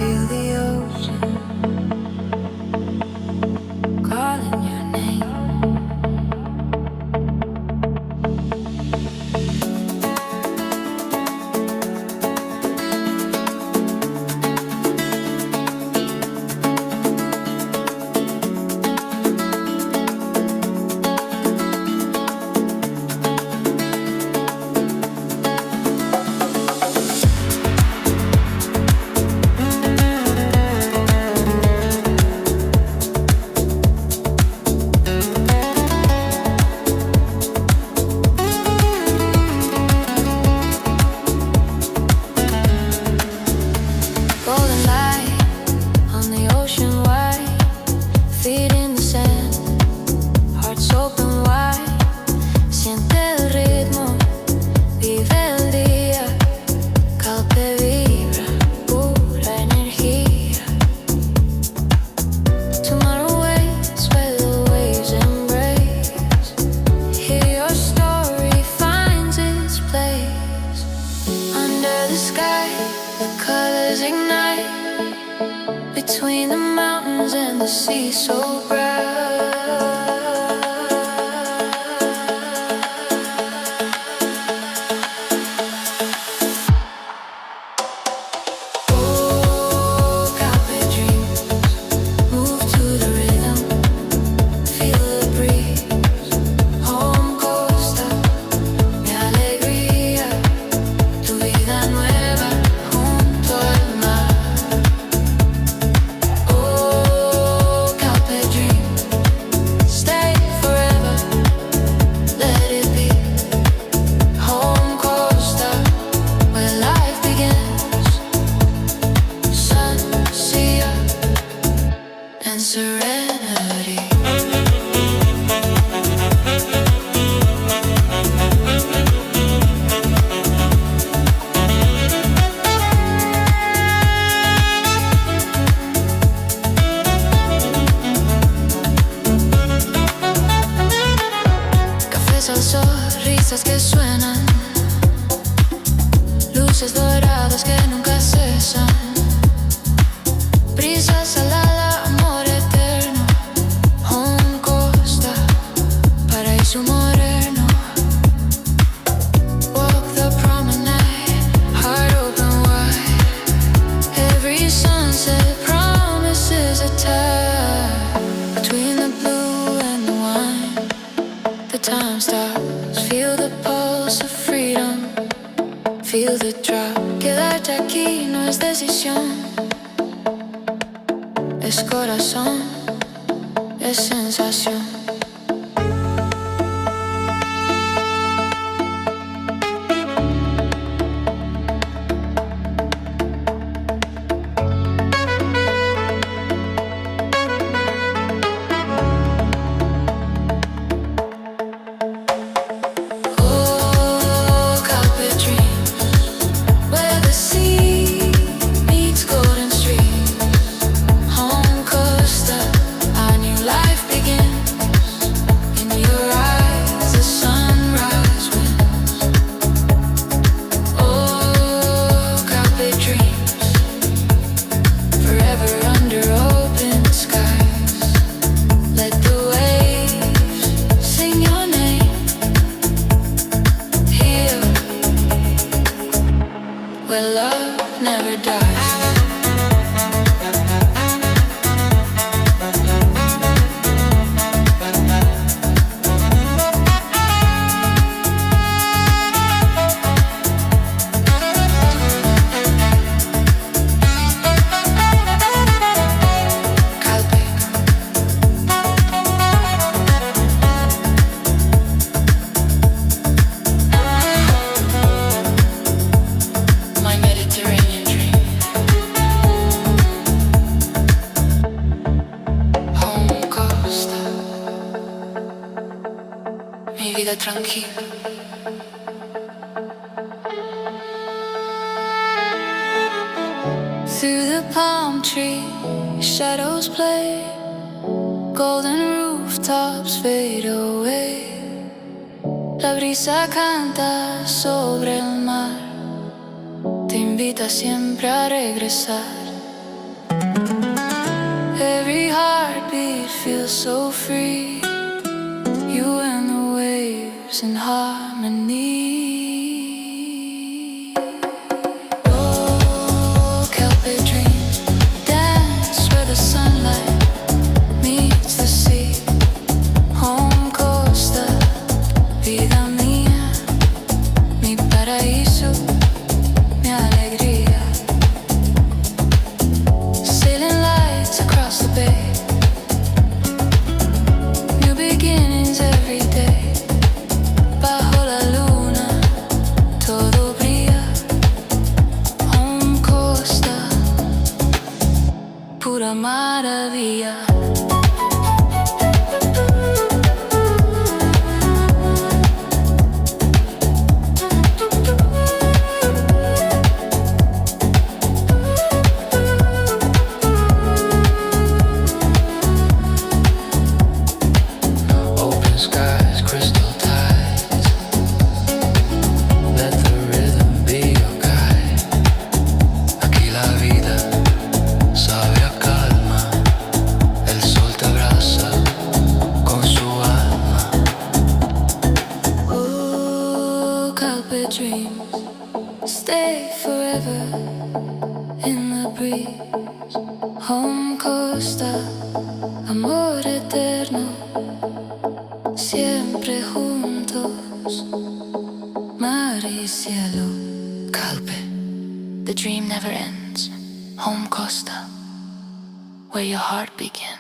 Feel the ocean calling your name. Risas que suenan, luces doradas que nunca cesan, brisa salada, amor eterno, Home Costa, paraíso moreno. Walk the promenade, heart open wide. Every sunset promises a tie. Between the blue and the wine, the time stops. Feel the pulse of freedom, feel the drop. Quedarte aquí no es decisión, es corazón, es sensación. Where love never dies. Calpe. My Mediterranean dream. Home Costa. Mi vida tranquila. Through the palm tree, shadows play. Golden rooftops fade away. La brisa canta sobre el mar. Te invita siempre a regresar. Every heartbeat feels so free. You and the waves in harmony. Oh, Calpe dreams dance where the sunlight meets the sea. Home costa, vida mía, mi paraíso, mi alegría. Sailing lights across the bay, new beginnings every day. Bajo la luna todo brilla. Home costa, pura maravilla. Open skies, crystal tides. Let the rhythm be your guide. Aquí la vida sabe a calma. El sol te abraza con su alma. Oh, Calpe dreams stay forever in the breeze. Home costa, amor eterno, siempre juntos, mar y cielo. Calpe, the dream never ends. Home costa, where your heart begins.